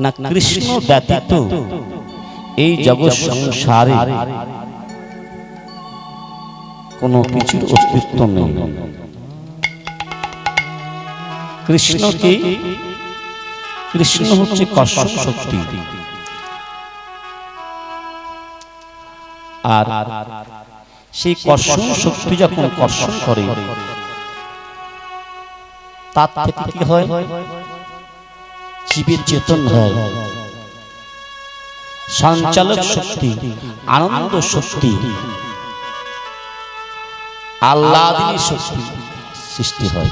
না কৃষ্ণ ব্যতীত এই জগৎ সংসারে কোনো কিছুর অস্তিত্ব নেই। কৃষ্ণকে, কৃষ্ণ হচ্ছে কর্ষণ শক্তি, আর সেই কর্ষণ শক্তি যখন কর্ষণ করে তার থেকে কি হয়? জীবের চেতন হয়, সঞ্চালক শক্তি, আনন্দ শক্তি, আহ্লাদিনী শক্তি সৃষ্টি হয়।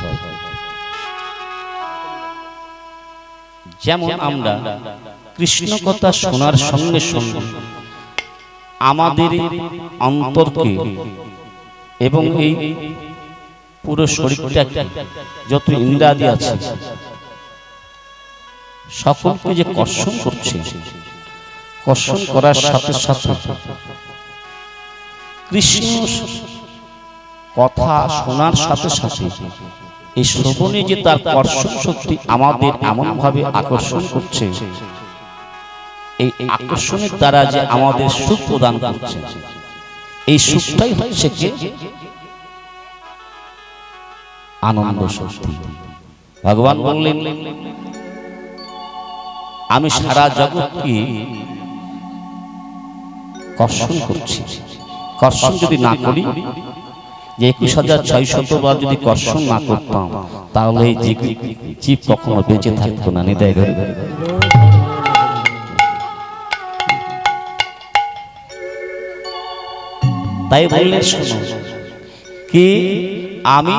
যেমন আমরা কৃষ্ণ কথা শোনার সঙ্গে সঙ্গে আমাদের অন্তরকে এবং এই পুরো শরীরটাকে, যত ইন্দ্রিয়াদি আছে সকলকে যে কর্ষণ করছে, কর্ষণ করার সাথে সাথে কৃষ্ণ কথা শোনার সাথে সাথে এই শ্রবণে যে তার কর্ষণ শক্তি আমাদের এমন ভাবে আকর্ষণ করছে, এই আকর্ষণের দ্বারা যে আমাদের সুখ প্রদান করছে, এই সুখটাই হচ্ছে কি? আনন্দ শক্তি। ভগবান বললেন, আমি সারা জগৎকে কর্ষণ করছি। কর্ষণ যদি না করি, যে 21,600 বার যদি কর্ষণ না করতাম, তাহলে এই জীব কখনো বেঁচে থাকতো না। নিতাই গৌর। তাই বললেন, শোনো কি আমি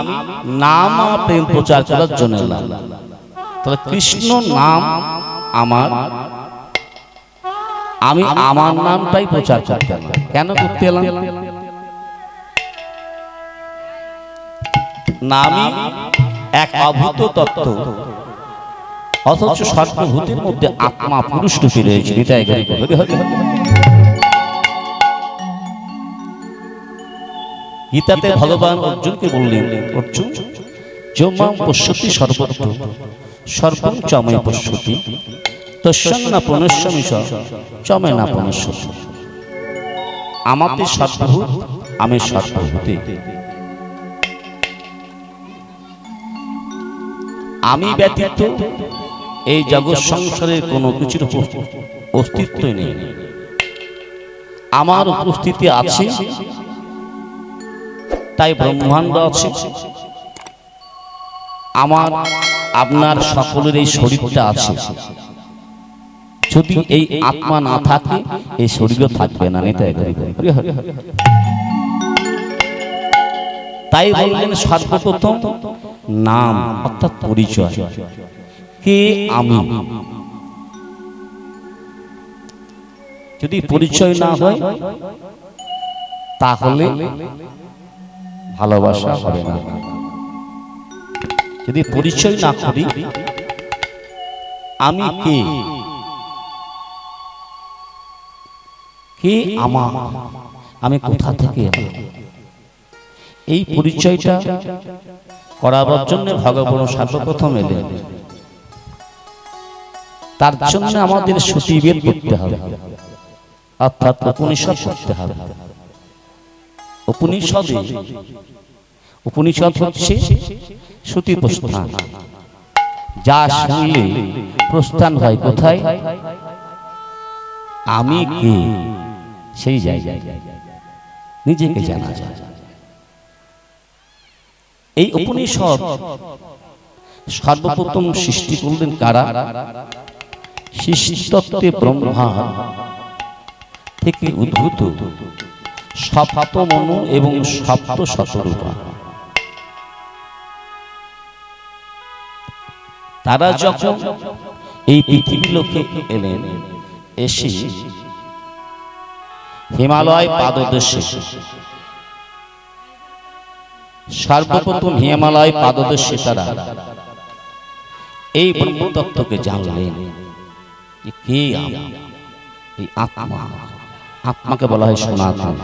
নাম প্রেম প্রচার করার জন্য এলাম। তাহলে কৃষ্ণ নাম আমার, আমি আমার নামটাই প্রচার করতে এলাম। কেন করতে এলাম? নামই এক অভূত তত্ত্ব, অথচ সর্বভূতের মধ্যে আত্মা পুরুষ রূপে রয়েছে। নিতাই গৌর। গীতাতে ভগবান অর্জুনকে বললেন, অর্জুন যমাং পশ্যতি সর্বত্র সর্বং চ ময়ি পশ্যতি তস্যাং না পুনশ্যামি চ ময়ি না পুনশ্যতি। আমাতে সর্বভূত, আমি সর্বভূতে। আমি ব্যতীত এই জগৎ সংসারের কোনো কিছুর অস্তিত্বই নেই। আমার উপস্থিতি আছে তাই ব্রহ্মাণ্ড আছে, আমার আপনার সকলের এই শরীরটা আছে। যদি এই আত্মা না থাকে, এই শরীরও থাকবে না। তাই বললেন সর্বপ্রথম নাম, অর্থাৎ পরিচয়। কে আমি? যদি পরিচয় না হয় তাহলে ভালোবাসা হবে না। যদি পরিচয় না করি আমি কে, কে আমার, আমি কোথা থেকে, এই পরিচয়টা করাবার জন্য ভগবান সর্বপ্রথম এলেন। তার জন্য আমাদের শ্রুতিবেদ পড়তে হবে, অর্থাৎ উপনিষদ পড়তে হবে। উপনিষদ হচ্ছে শ্রুতি প্রস্থান, যা শুনলে প্রস্থান হয় কোথায়? আমি কে, সেই জায়গায় নিজেকে জানা যায়। এই উপনিষদ সর্বপ্রথম সৃষ্টি করলেন কারা? সৃষ্টিতত্ত্বে ব্রহ্মা থেকে উদ্ভূত সপ্ত মনু এবং সপ্ত শতরূপা। তারা যখন এই পৃথিবী লোকে এলেন, এসে হিমালয় পাদদেশে, সর্বপ্রথম হিমালয় পাদদেশে তারা এই ব্রহ্মতত্ত্বকে জানলেন। কে আমি? এই আত্মা। আত্মাকে বলা হয় সনাতন।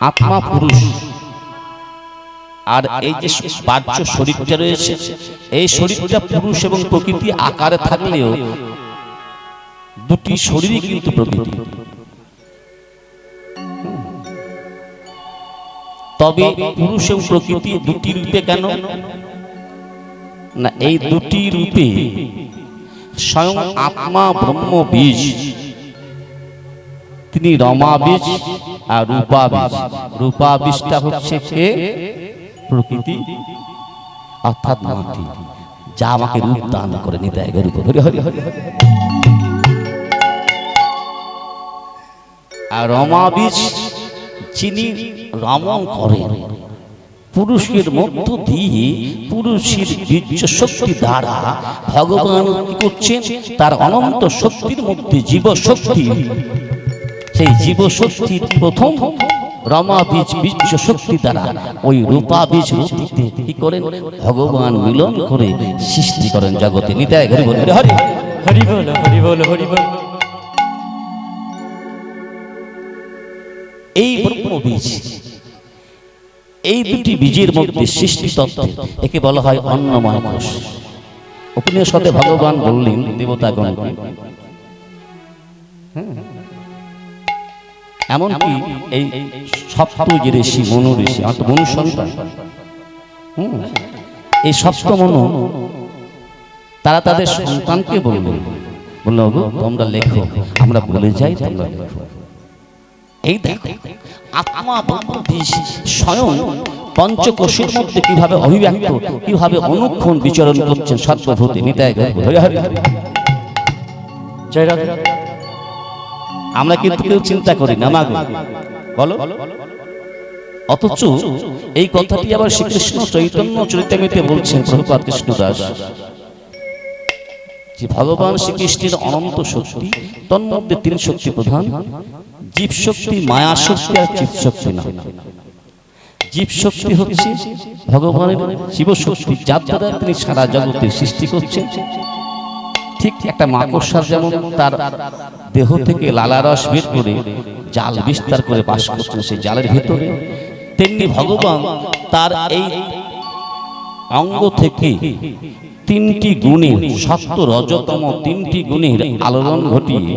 আত্মা পুরুষ, আর এই যে বাহ্য শরীরটা রয়েছে, এই শরীরটা পুরুষ এবং প্রকৃতি আকারে থাকলেও দুটি শরীরই কিন্তু প্রকৃতি। তবে পুরুষ এবং প্রকৃতি দুটি রূপে কেন না, এই দুটি রূপে স্বয়ং আত্মা ব্রহ্ম বীজ, তিনি রমা বীজ আর রূপা বীজ। রূপা বীজটা হচ্ছে কে? প্রকৃতি অর্থাৎ মাটি, যা আমাকে রূপ দান করে নিতে হয়। হরি হরি হরি। আর রমা বীজ যিনি রমণ করেন পুরুষের মধ্য দিয়ে, পুরুষের বীর্য শক্তি দ্বারা ভগবান কি করছেন? তার অনন্ত শক্তির মধ্যে জীব শক্তি, সেই জীব শক্তির প্রথম রমা বীজ বীর্য শক্তি দ্বারা ওই রূপা বীজ রূপটিতে কি করেন? ভগবান মিলন করে সৃষ্টি করেন জগতে। নিতাই হরি বল, হরি হরি বল, হরি বল, হরি বল। এই ব্রহ্ম বীজ, এই দুটি বীজের মধ্যে সৃষ্টি তত্ত্ব, একে বলা হয় অন্নময় কোষ। উপনিষদে ভগবান বললেন দেবতাগণকে, এমনকি এই সপ্ত যে ঋষি, মনু ঋষি, আমার তো মনু সন্তান, এই সপ্ত মনু তারা তাদের সন্তানকে বলল, তোমরা লেখো, আমরা বলে যাই, তোমরা লেখো। এই দেখো আত্মা ব্রহ্ম বীজ স্বয়ং পঞ্চকোষের মধ্যে কিভাবে অভিব্যক্ত, কিভাবে অনুক্ষণ বিচরণ করছেন সর্বভূতে। নিতাই হরি হরি। জয় রাধে। আমরা কিন্তু কেউ চিন্তা করি না, মাগো বলো। অথচ এই কথাটি আবার শ্রীকৃষ্ণ চৈতন্য চরিতামৃতে বলছেন প্রভুপাদ কৃষ্ণদাস, যে ভগবান শ্রীকৃষ্ণের অনন্ত শক্তি, তন্মধ্যে তিন শক্তি প্রধান: জীব শক্তি, মায়া শক্তি আর চিৎ শক্তি। না, জীব শক্তি হচ্ছে ভগবানের জীব শক্তি, যার দ্বারা তিনি সারা জগতের সৃষ্টি করছেন। ঠিক একটা মাকড়সার যেমন তার দেহ থেকে লালারস বের করে জাল বিস্তার করে বাস করছেন সেই জালের ভিতরে, তেমনি ভগবান তার এই অঙ্গ থেকে তিনটি গুণের, সত্য রজতম তিনটি গুণের আলোড়ন ঘটিয়ে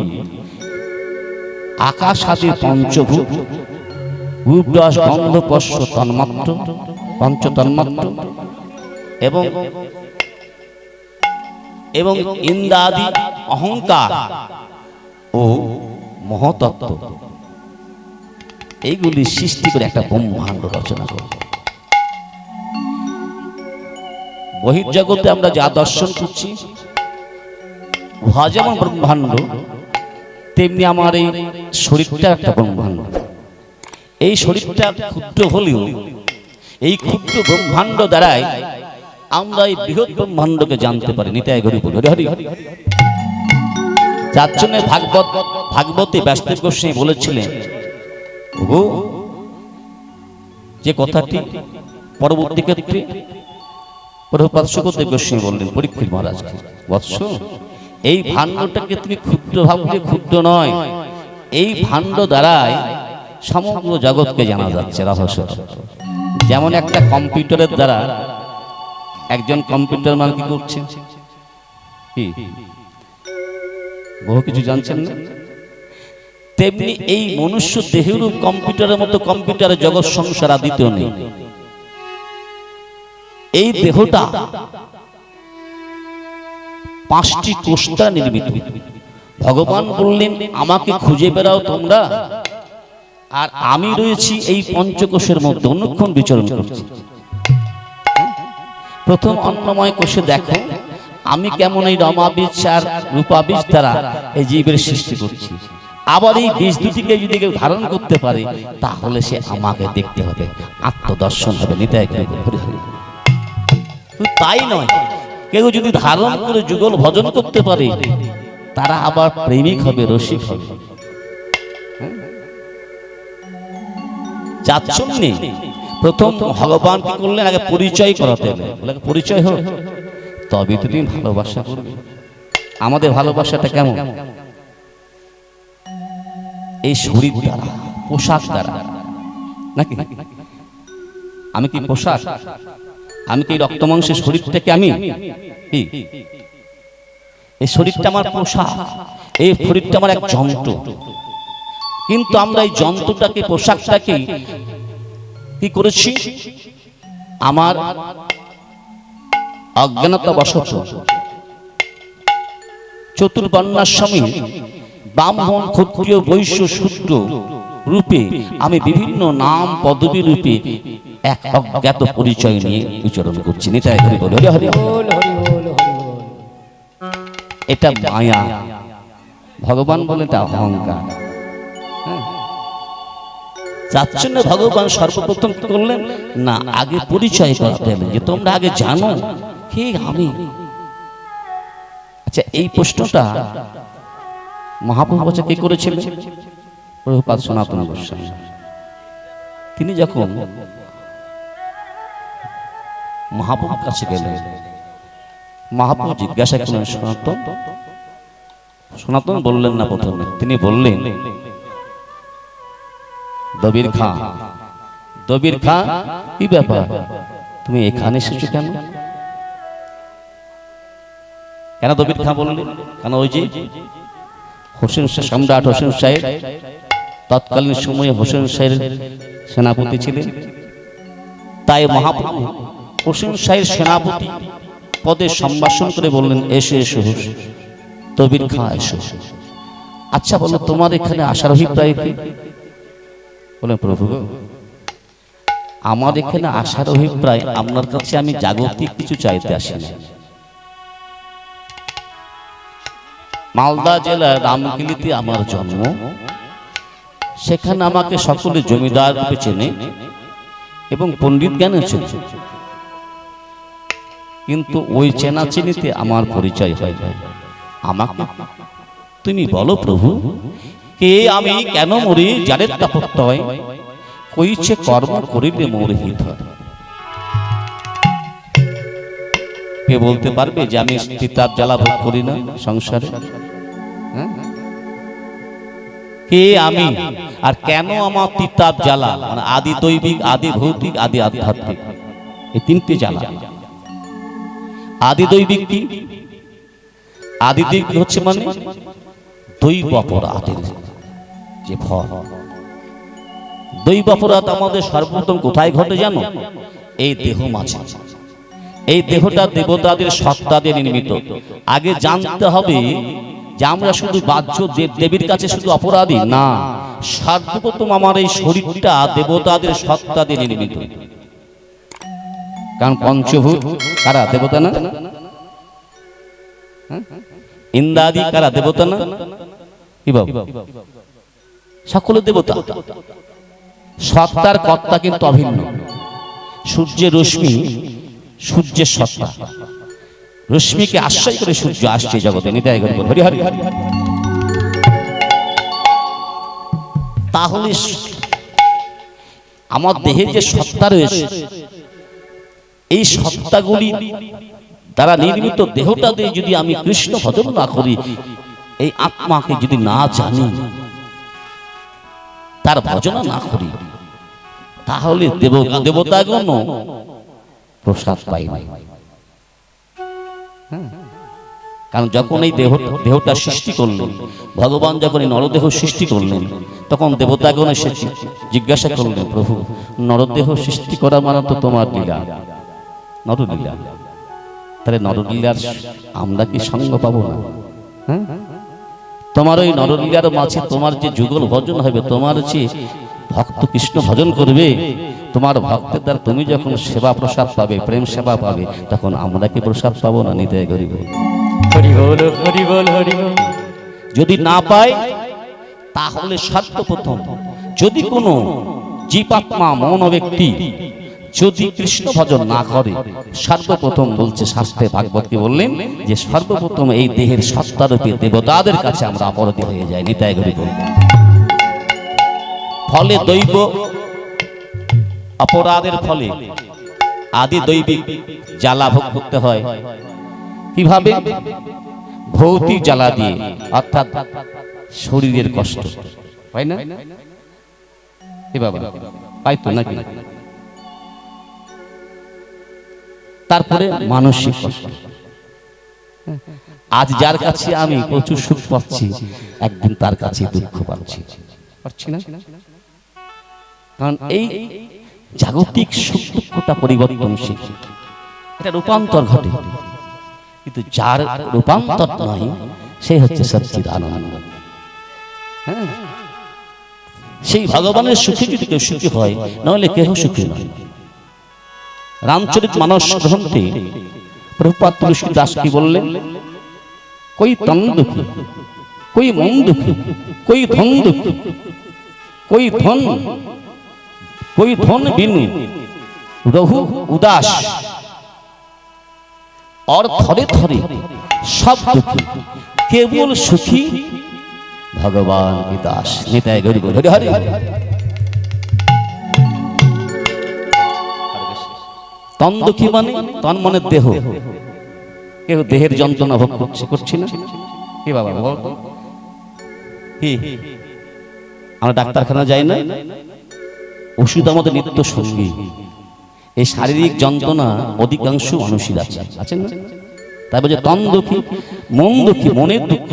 আকাশ আদি পঞ্চভূত, রূপ রস গন্ধ স্পর্শ তন্মাত্র, পঞ্চ তন্মাত্র এবং এবং ইন্দ্রাদি অহংকার ও মহতত্ত্ব, এইগুলি সৃষ্টি করে একটা ব্রহ্মাণ্ড রচনা করব। বহির্জগতে আমরা যা দর্শন করছি উহা যেমন ব্রহ্মাণ্ড, তেমনি আমার এই শরীরটা একটা ব্রহ্মাণ্ড। এই শরীরটা ক্ষুদ্র হলেও এই ক্ষুদ্র ব্রহ্মাণ্ড দ্বারাই আমরা এই বৃহৎ ব্রহ্মাণ্ডকে জানতে পারি। নিতাই হরি বল, হরি হরি। যার জন্য ভাগবতে ব্যাসদেব গোস্বামী বলেছিলেন, ও যে কথাটি পরবর্তী ক্ষেত্রে প্রভুপাদ শুকদেব গোস্বামী বললেন পরীক্ষিত মহারাজকে, বৎস, এই ভাণ্ডটাকে তুমি ক্ষুদ্র ভাবলে ক্ষুদ্র নয়, এই ভাণ্ড দ্বারাই সমগ্র জগৎকে জানা যাচ্ছে রহস্য। যেমন একটা কম্পিউটারের দ্বারা একজন কম্পিউটার মান কি করছে, কি বহু কিছু জানছেন না, তেমনি এই মনুষ্য দেহের কম্পিউটারের মতো কম্পিউটারের জগৎ সংসার আদিতেও নেই। এই দেহটা 5টি কোষ দ্বারা নির্মিত। ভগবান বললেন, আমাকে খুঁজে বেড়াও তোমরা, আর আমি রয়েছি এই পঞ্চকোষের মধ্যে, অনুক্ষণ বিচরণ করছি। প্রথম অন্নময় কোষে দেখো আমি কেমন এই রমা বীজ আর রূপা বীজ দ্বারা এই জীবের সৃষ্টি করছি। আবার এই বীজ দুটিকে যদি কেউ ধারণ করতে পারে, তাহলে সে আমাকে দেখতে হবে, আত্মদর্শন হবে। নিতাই হরি হরি। তাই নয়, কেউ যদি ধারণ করে যুগল ভজন করতে পারে, তারা আবার প্রেমিক হবে, রসিক হবে। যার জন্য প্রথম ভগবান কি করলেন, আগে পরিচয় করাতে হবে। পরিচয় হোক, তবে তো তুমি ভালোবাসা করবে। আমাদের ভালোবাসাটা কেমন? এই শরীর দ্বারা, পোশাক দ্বারা নাকি? আমি কি পোশাক? আমি কি রক্ত মাংসের শরীরটাকে আমি কি? এই শরীরটা আমার পোশাক, এই শরীরটা আমার এক যন্ত্র। কিন্তু আমরা এই যন্ত্রটাকে, পোশাকটাকে কি করেছি? আমার অজ্ঞানতা বশত চতুর্বর্ণাশ্রমে ব্রাহ্মণ, ক্ষত্রিয়, বৈশ্য, শূদ্র রূপে আমি বিভিন্ন নাম পদবী রূপে এক অজ্ঞাত পরিচয় নিয়ে বিচরণ করছি। নিতাই হরি বল, হরি হরি বল, হরি বল, হরি বল। এটা মায়া। ভগবান বলে এটা অহংকার। যাচ্ছে না ভগবান সর্বপ্রথম কি করলেন না, আগে পরিচয় করতে হবে যে তোমরা আগে জানো কে আমি। আচ্ছা, এই প্রশ্নটা মহাপ্রভু কে করেছিলেন? প্রভুপাদ সনাতন গোস্বামী। তিনি যখন মহাপ্রভুর কাছে গেলেন, মহাপ্রভু জিজ্ঞাসা করলেন, সনাতন, সনাতন বললেন না প্রথমে, তিনি বললেন, দবির খাঁ, দবির খাঁ, কি ব্যাপার, তুমি এখানে এসেছো কেন? কেন দবির খাঁ বললেন? কেন ওই যে হোসেন সম্রাট হোসেন শাহের তৎকালীন সময়ে হোসেন শাহের সেনাপতি ছিলেন, তাই মহাপ্রভু হোসেন শাহের সেনাপতি পদে সম্ভাষণ করে বললেন, এসো এসো দবির খাঁ এসো। আচ্ছা বলো, তোমার এখানে আসার অভিপ্রায় কি? বলেন, প্রভু আমার এখানে আসার অভিপ্রায় আপনার কাছে আমি জাগতিক কিছু চাইতে আসি না। মালদা জেলার রামকিলিতে আমার জন্ম, সেখানে আমাকে সকলে জমিদার রূপে চেনে এবং পণ্ডিত জ্ঞানে চেনে, কিন্তু ওই চেনাচিনিতে আমার পরিচয় হয় না। আমাকে তুমি বলো প্রভু, কে আমি, কেন মরি, যাদের তাপত্য হয়, কইছে কর্ম করিলে মোর হিত হয়। কে বলতে পারবে যে আমি তিতাব জ্বালা ভোগ করি না সংসারে? কে আমি আর কেন আমার তিতাব জ্বালা? মানে আদি দৈবিক, আদি ভৌতিক, আদি আধ্যাত্মিক, এই তিনটি জ্বালা। আদি দৈবিক কি? আদি দৈবিক হচ্ছে মানে দৈব অপরাধের যে ফল। দৈব অপরাধ আমাদের সর্বপ্রথম কোথায় ঘটে জানো? এই দেহ মাঝে। এই দেহটা দেবতাদের সত্তা দিয়ে নির্মিত। আগে জানতে হবে যে আমরা শুধু বাহ্য দেব দেবীর কাছে শুধু অপরাধী না, সর্বপ্রথম আমার এই শরীরটা দেবতাদের সত্তা দিয়ে নির্মিত। কারণ পঞ্চভূত কারা? দেবতা না? ইন্দ্রাদি কারা? দেবতা না? কি বাবু? সকলে দেবতা। সত্তার কর্তা কিন্তু অভিন্ন। সূর্যের রশ্মি, সূর্যের সত্তা, রশ্মিকে আশ্রয় করে সূর্য আসছে জগতে। নিতাই গৌর হরি হরি। তাহলে আমার দেহে যে সত্তা রয়েছে, এই সত্তাগুলি দ্বারা নির্মিত দেহটা দিয়ে যদি আমি কৃষ্ণ ভজন না করি, এই আত্মাকে যদি না জানি, তার ভজনা না করি, তাহলে দেবতাগণ প্রসাদ পাই নাই। কারণ যখন এই দেহটা সৃষ্টি করলেন, ভগবান যখন এই নরদেহ সৃষ্টি করলেন, তখন দেবতাগণ এসে জিজ্ঞাসা করলেন, প্রভু নরদেহ সৃষ্টি করা মানে তো তোমার লীলা, নরলীলা, তাহলে নরলীলার আমরা কি সঙ্গ পাবো না? তোমার ওই নরলীলার মাঝে তোমার যে যুগল ভজন হবে, তোমার যে ভক্ত কৃষ্ণ ভজন করবে, তোমার ভক্তের দ্বারা তুমি যখন সেবা প্রসাদ পাবে, প্রেম সেবা পাবে, তখন আমরা কি প্রসাদ পাবো না? নিতাই গরিব হরি বল, হরি বল, হরি বল। যদি না পাই, তাহলে সর্বপ্রথম যদি কোনো জীবাত্মা মন ব্যক্তি যদি কৃষ্ণ ভজন না করে, সর্বপ্রথম বলছে শাস্ত্রে ভাগবত কি বললেন যে সর্বপ্রথম এই দেহের সত্তারূপী দেবতাদের কাছে আমরা অপরাধী হয়ে যাই। নিতাই গরিব। ফলে দৈব অপরাধের ফলে আদি দৈবিক জ্বালা ভোগ করতে হয়। কিভাবে? ভৌতিক জ্বালা দিয়ে, অর্থাৎ শরীরের কষ্ট হয় না? কি বাবা পাইতো নাকি? তারপরে মানসিক কষ্ট, আজ যার কাছে আমি প্রচুর সুখ পাচ্ছি, একদিন তার কাছে দুঃখ পাচ্ছি না। কারণ এই জাগতিক সুখ দুঃখটা পরিবর্তনশীল, এটা রূপান্তর ঘটে, কিন্তু যার রূপান্তর নয় সে হচ্ছে সচ্চিদানন্দ। হ্যাঁ, সেই ভগবানের সুখে যদি কেউ সুখী হয়, নাহলে কেহ সুখী নয়। রামচরিত মানস গ্রন্থে প্রভুপাদ তুলসীদাস কি বললেন? कोई तन दुखी, कोई मन दुखी, कोई धन दुखी, कोई धन बिनु रहु उदास, और थरे थरे सब दुखी, केवल सुखी भगवान की दास। निताय गौर गौर हरि हरि। तन दुखी माने तन माने देह, কেউ দেহের যন্ত্রণা ভোগ করছি না কি বাবা? কি আমরা ডাক্তারখানা যাই না, ওষুধ আমাদের নিত্য সঙ্গী। এই শারীরিক যন্ত্রণা অধিকাংশ মানুষের আছে না? তাই বলছে তন দুঃখী, মন দুঃখী, মনের দুঃখ।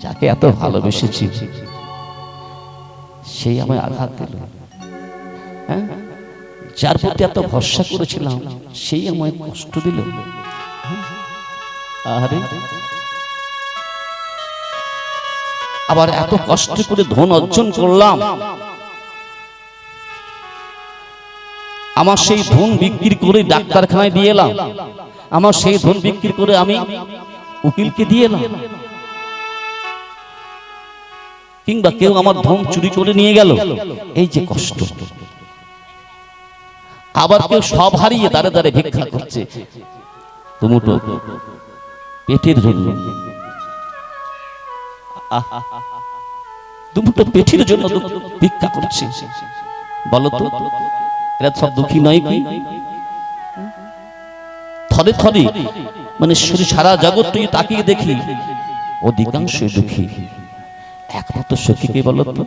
যাকে এত ভালোবেসেছি সেই আমায় আঘাত দিল, হ্যাঁ, যার প্রতি এত ভরসা করেছিলাম সেই আমায় কষ্ট দিল। আবার এত কষ্ট করে ধন অর্জন করলাম, আমার সেই ধন বিক্রি করে ডাক্তারখানায় দিয়ে এলাম, আমার সেই ধন বিক্রি করে আমি উকিলকে দিয়ে এলাম, কিংবা কেউ আমার ধন চুরি করে নিয়ে গেল, এই যে কষ্ট। আবার কেউ সব হারিয়ে দাঁড়ে দাঁড়ে ভিক্ষা করছে, দুমুঠো পেটের জন্য, দুমুঠো পেটের জন্য ভিক্ষা করছে। বলো তো এরা সব দুঃখী নয় কি? থরে থরে মানে সারা জগৎ তুই তাকিয়ে দেখি অধিকাংশ দুঃখী। একমাত্র সুখী কে বলো তো?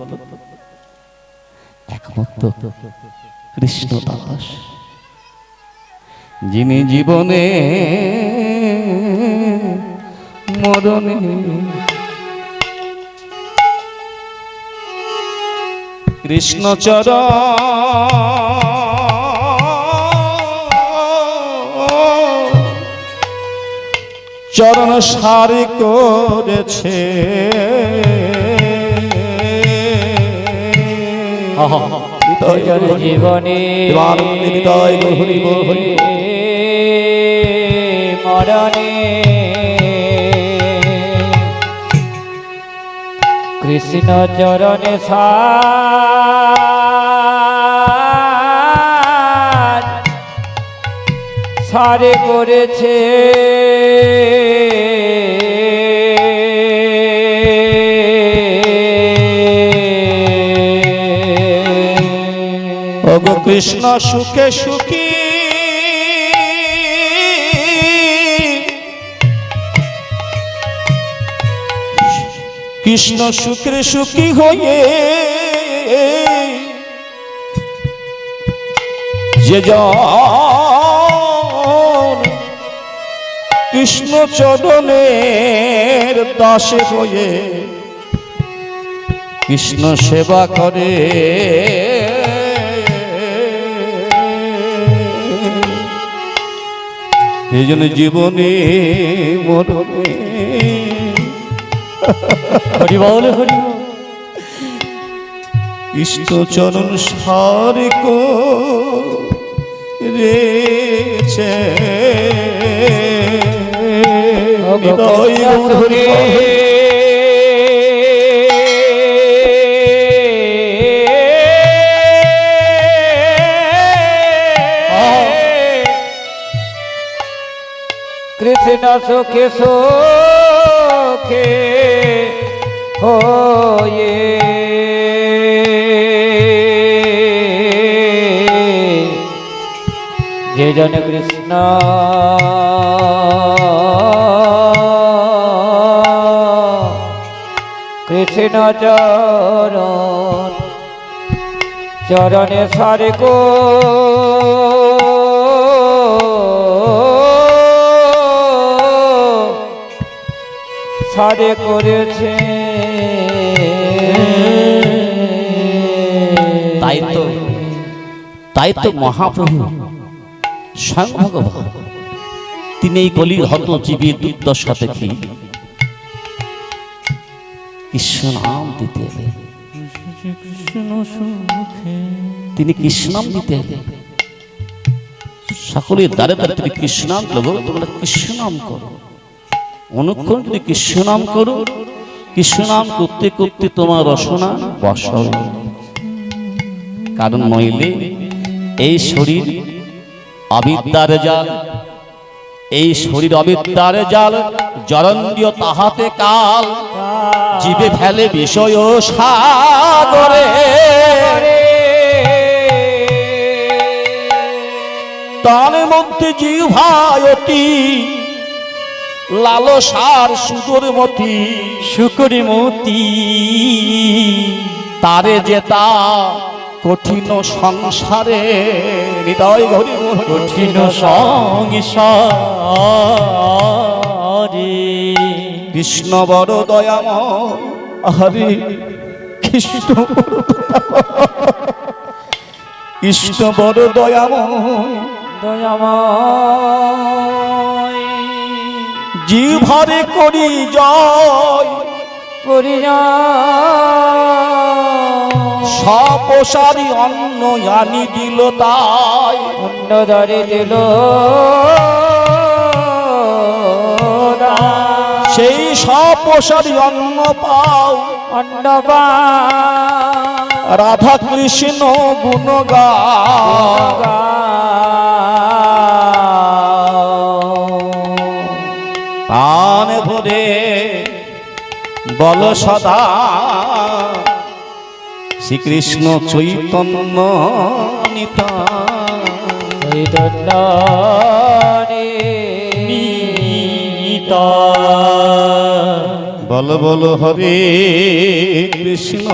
একমাত্র কৃষ্ণ দাস, যিনি জীবনে মরণে কৃষ্ণ চরণ সারি করেছে। জীবনে মরণে কৃষ্ণ চরণে সারে করেছে। কৃষ্ণ সুখে সুখী, কৃষ্ণ সুখে সুখী হয়ে যে জন কৃষ্ণ চরণের দাসে হয়ে কৃষ্ণ সেবা করে, এই জন্য জীবনে মরণে হরি বল হরি কৃষ্ণ চরণ সারে করেছে। কৃষ্ণ সুখে সুখে হয়ে যে জন কৃষ্ণ কৃষ্ণ চরণ চরণে সারে কো ছাড়ে করেছে। তাই তো মহাপ্রভু স্বয়ং ভগবান তিনি এই কলির হতজীবীর দুর্দশা দেখি কৃষ্ণ নাম দিতে এলেন। তিনি কৃষ্ণ নাম দিতে এলেন। সকলের দ্বারে দ্বারে তিনি কৃষ্ণ নাম দেবো, তোমরা কৃষ্ণ নাম করো, অনুক্ষণ যদি কৃষ্ণ নাম করো, কৃষ্ণ নাম করতে করতে তোমার রসনা বশ হবে। কারণ নইলে এই শরীর অবিদ্যার জাল, এই শরীর অবিদ্যার জাল, জরন্ডিয় তাহাতে কাল, জীবে ফেলে বিষয় সাগরে। তার মধ্যে জিহ্বায়তি লালসার সুদূরমতি, শুকরমতি তারে যেতা কঠিন সংসারে। হৃদয় ঘড়ি কঠিন সংসারে। কৃষ্ণ বড় দয়াময়, হরে কৃষ্ণ কৃষ্ণ বড় দয়াময়, দয়াময় জিহ্বারে করি জয়, সপসারি অন্ন আনি দিল তাই, অন্য ধরে দিল সেই সপসারি অন্ন পাও, অন্ন রাধা কৃষ্ণ গুণ গাও। প্রাণ ভরে বল সদা শ্রীকৃষ্ণ চৈতন্য নিতাই। বল বল হরে কৃষ্ণ,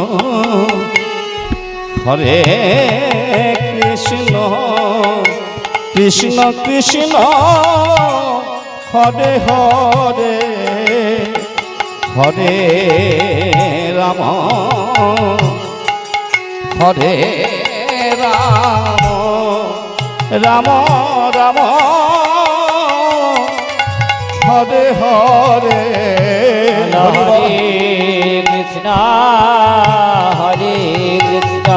হরে কৃষ্ণ, কৃষ্ণ কৃষ্ণ হরে হরে, হরে রাম হরে রাম, রাম রাম হরে হরে। হরে কৃষ্ণ হরে কৃষ্ণ,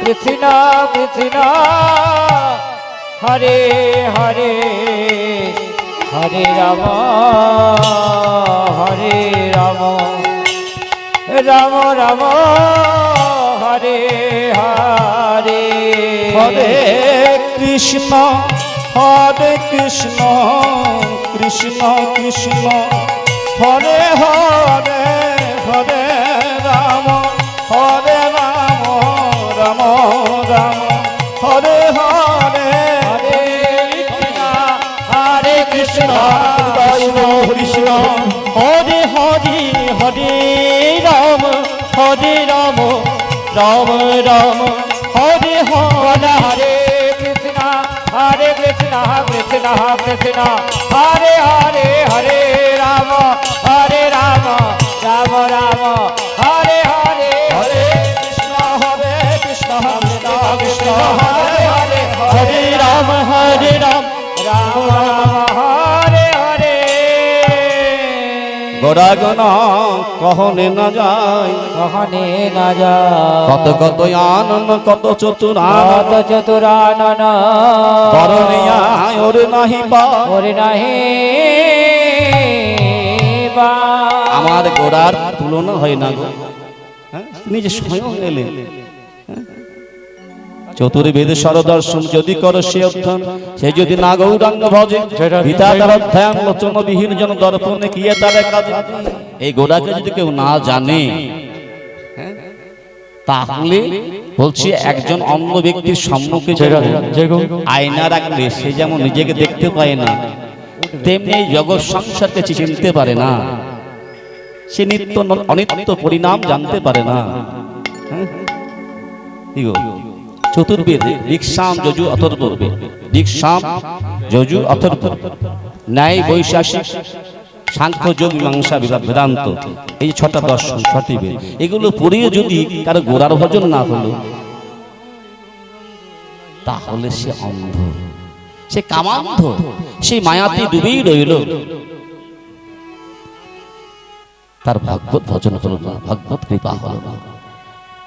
কৃষ্ণ কৃষ্ণ হরে হরে, হরে রাম হরে রাম, রাম রাম হরে হরে। হরে কৃষ্ণ হরে কৃষ্ণ, কৃষ্ণ কৃষ্ণ হরে হরে, হরে রাম হরে রাম, রাম রাম হরে হরে। হরে কৃষ্ণ হরে কৃষ্ণ, কৃষ্ণ হরে হরে, হরে রাম হরে রাম, রাম রাম হরে হরে। হরে কৃষ্ণ হরে কৃষ্ণ, কৃষ্ণ কৃষ্ণ হরে হরে, হরে রাম হরে রাম, রাম রাম হরে হরে। হরে কৃষ্ণ হরে কৃষ্ণ, কৃষ্ণ হরে হরে, হরে রাম হরে রাম, রাম রাম হরে হরে। গোড়াগণ কহনে না যায়, কহনে না যায়, কত কত আনন্দ কত চতুরানন্দ, কত চতুরানন বরণিয়া ওরে নাহি বা। ওরে নাহি বা। আমার গোড়ার তুলনা হয় না গো, হ্যাঁ? তিনি যে স্বয়ং এলেন। চতুর্বেদে সরদর্শন যদি করো সে অধ্যয়ন, সে যদি না গৌরাঙ্গ ভজে, পিতা তার অধ্যায়ন লোচন বিহীন জন দর্পণে কিয়ে তার কাজ। এই গোড়াকে যদি কেউ না জানে, হ্যাঁ, তাহলে বলছি একজন অন্য ব্যক্তির সম্মুখে আয়না রাখলে সে যেমন নিজেকে দেখতে পায় না, তেমনি এই জগৎ সংসারকে চিনতে পারে না, সে নিত্য অনিত্য পরিণাম জানতে পারে না। চতুর্বেদে ঋক্সাম যজু অথর্ববেদ, ঋক্সাম যজু অথর্ব, ন্যায় বৈশাসিক সাংখ্য যোগ মীমাংসা বেদান্ত, এই যে 6টা দর্শন, 6টি বেদ, এগুলো পড়িয়ে যদি কারো গোড়ার ভজন না হলো, তাহলে সে অন্ধ, সে কামান্ধ, সে মায়াতে ডুবেই রইল, তার ভাগবত ভজন হলো না, ভাগবত কৃপা হলো না।